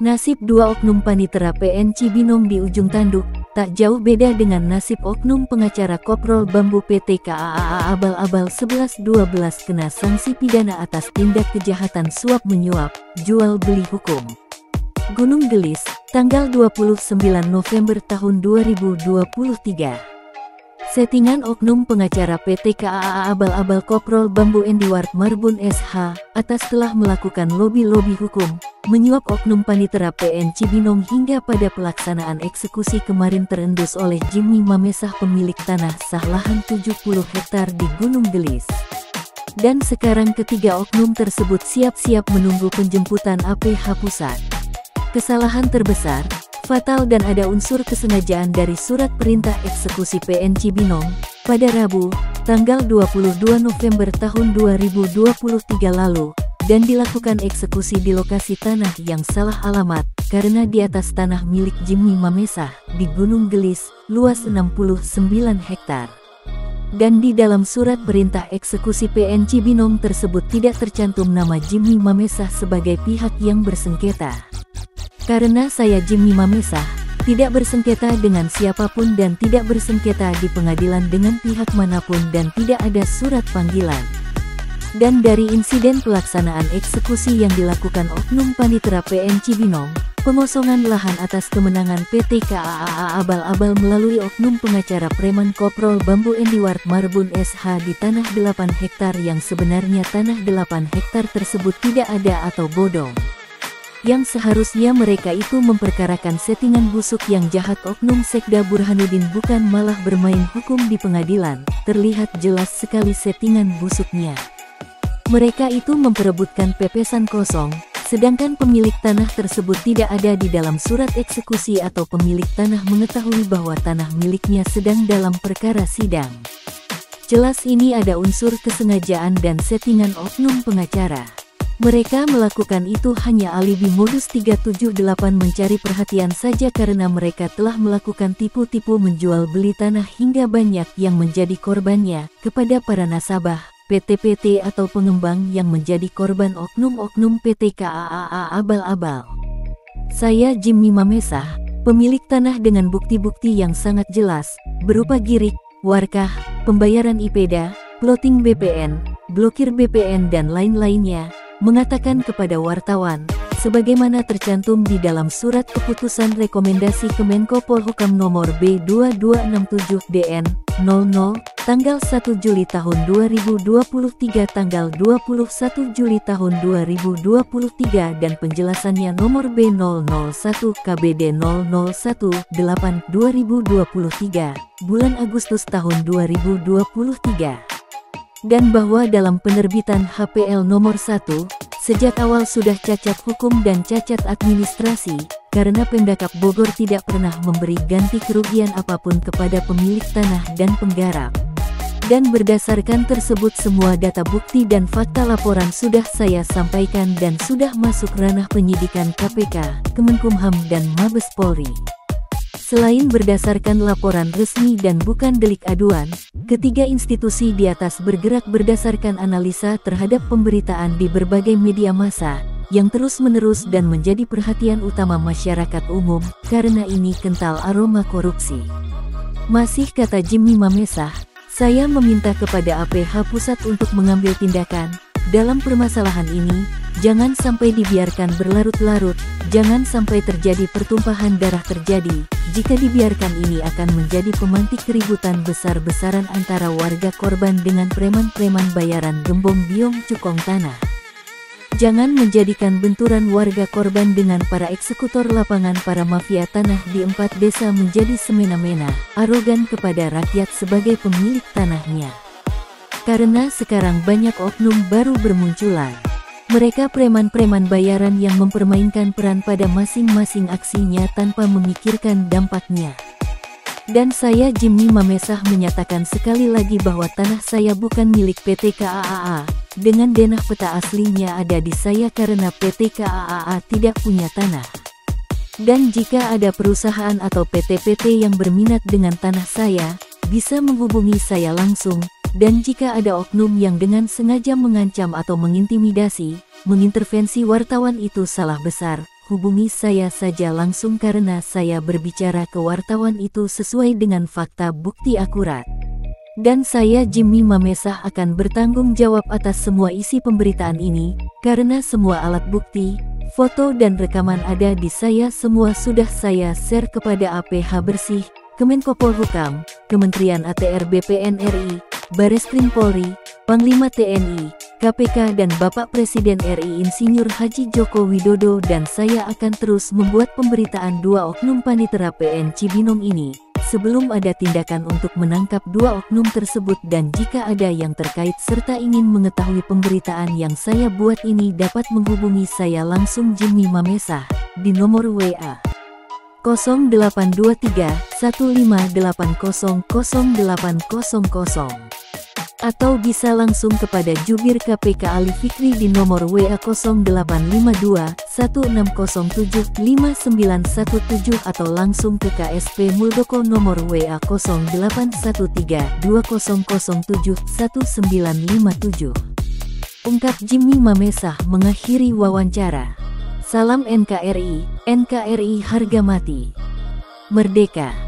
Nasib dua oknum panitera PN Cibinong di ujung tanduk, tak jauh beda dengan nasib oknum pengacara Koprol Bambu PT KAA Abal-Abal 11-12 kena sanksi pidana atas tindak kejahatan suap menyuap, jual beli hukum. Gunung Gelis, tanggal 29 November tahun 2023. Settingan oknum pengacara PT KAA Abal-Abal Koprol Bambu Endiwart Marbun SH, atas telah melakukan lobi-lobi hukum, menyuap oknum panitera PN Cibinong hingga pada pelaksanaan eksekusi kemarin terendus oleh Jimmy Mamesah pemilik tanah sah lahan 70 hektar di Gunung Gelis. Dan sekarang ketiga oknum tersebut siap-siap menunggu penjemputan APH Pusat. Kesalahan terbesar, fatal dan ada unsur kesengajaan dari surat perintah eksekusi PN Cibinong, pada Rabu, tanggal 22 November tahun 2023 lalu, dan dilakukan eksekusi di lokasi tanah yang salah alamat, karena di atas tanah milik Jimmy Mamesah, di Gunung Gelis, luas 69 hektar. Dan di dalam surat perintah eksekusi PN Cibinong tersebut tidak tercantum nama Jimmy Mamesah sebagai pihak yang bersengketa. Karena saya Jimmy Mamesah, tidak bersengketa dengan siapapun dan tidak bersengketa di pengadilan dengan pihak manapun dan tidak ada surat panggilan. Dan dari insiden pelaksanaan eksekusi yang dilakukan oknum panitera PN Cibinong, pengosongan lahan atas kemenangan PT KAA Abal-Abal melalui oknum pengacara preman Koprol Bambu Endiwart Marbun SH di tanah 8 hektar yang sebenarnya tanah 8 hektar tersebut tidak ada atau bodong. Yang seharusnya mereka itu memperkarakan settingan busuk yang jahat oknum Sekda Burhanuddin bukan malah bermain hukum di pengadilan, terlihat jelas sekali settingan busuknya. Mereka itu memperebutkan pepesan kosong, sedangkan pemilik tanah tersebut tidak ada di dalam surat eksekusi atau pemilik tanah mengetahui bahwa tanah miliknya sedang dalam perkara sidang. Jelas ini ada unsur kesengajaan dan settingan oknum pengacara. Mereka melakukan itu hanya alibi modus 378 mencari perhatian saja karena mereka telah melakukan tipu-tipu menjual beli tanah hingga banyak yang menjadi korbannya, kepada para nasabah, PT-PT atau pengembang yang menjadi korban oknum-oknum PT KAA Abal-Abal. Saya Jimmy Mamesah, pemilik tanah dengan bukti-bukti yang sangat jelas, berupa girik, warkah, pembayaran IPEDA, plotting BPN, blokir BPN dan lain-lainnya, mengatakan kepada wartawan, sebagaimana tercantum di dalam surat keputusan rekomendasi Kemenko Polhukam nomor B2267-DN, 00, tanggal 1 Juli tahun 2023 tanggal 21 Juli tahun 2023 dan penjelasannya nomor B001 KBD 001-8 2023, bulan Agustus tahun 2023. Dan bahwa dalam penerbitan HPL nomor 1, sejak awal sudah cacat hukum dan cacat administrasi, karena Pemdakap Bogor tidak pernah memberi ganti kerugian apapun kepada pemilik tanah dan penggarap. Dan berdasarkan tersebut semua data bukti dan fakta laporan sudah saya sampaikan dan sudah masuk ranah penyidikan KPK, Kemenkumham dan Mabes Polri. Selain berdasarkan laporan resmi dan bukan delik aduan, ketiga institusi di atas bergerak berdasarkan analisa terhadap pemberitaan di berbagai media massa, yang terus-menerus dan menjadi perhatian utama masyarakat umum, karena ini kental aroma korupsi. Masih kata Jimmy Mamesah, saya meminta kepada APH Pusat untuk mengambil tindakan, dalam permasalahan ini, jangan sampai dibiarkan berlarut-larut, jangan sampai terjadi pertumpahan darah terjadi. Jika dibiarkan ini akan menjadi pemantik keributan besar-besaran antara warga korban dengan preman-preman bayaran gembong biong cukong tanah. Jangan menjadikan benturan warga korban dengan para eksekutor lapangan para mafia tanah di 4 desa menjadi semena-mena, arogan kepada rakyat sebagai pemilik tanahnya. Karena sekarang banyak oknum baru bermunculan. Mereka preman-preman bayaran yang mempermainkan peran pada masing-masing aksinya tanpa memikirkan dampaknya. Dan saya Jimmy Mamesah menyatakan sekali lagi bahwa tanah saya bukan milik PT KAA, dengan denah peta aslinya ada di saya karena PT KAA tidak punya tanah. Dan jika ada perusahaan atau PT-PT yang berminat dengan tanah saya, bisa menghubungi saya langsung. Dan jika ada oknum yang dengan sengaja mengancam atau mengintimidasi, mengintervensi wartawan itu salah besar, hubungi saya saja langsung karena saya berbicara ke wartawan itu sesuai dengan fakta bukti akurat. Dan saya Jimmy Mamesah akan bertanggung jawab atas semua isi pemberitaan ini, karena semua alat bukti, foto dan rekaman ada di saya, semua sudah saya share kepada APH Bersih, Kemenko Polhukam, Kementerian ATR BPN RI, Bareskrim Polri, Panglima TNI, KPK dan Bapak Presiden RI Insinyur Haji Joko Widodo, dan saya akan terus membuat pemberitaan dua oknum panitera PN Cibinong ini. Sebelum ada tindakan untuk menangkap dua oknum tersebut, dan jika ada yang terkait serta ingin mengetahui pemberitaan yang saya buat ini dapat menghubungi saya langsung Jimmy Mamesah di nomor WA 0823 1580 0800 atau bisa langsung kepada Jubir KPK Ali Fikri di nomor WA 0852 1607 5917 atau langsung ke KSP Muldoko nomor WA 0813 2007 1957. Ungkap Jimmy Mamesah mengakhiri wawancara. Salam NKRI, NKRI harga mati. Merdeka.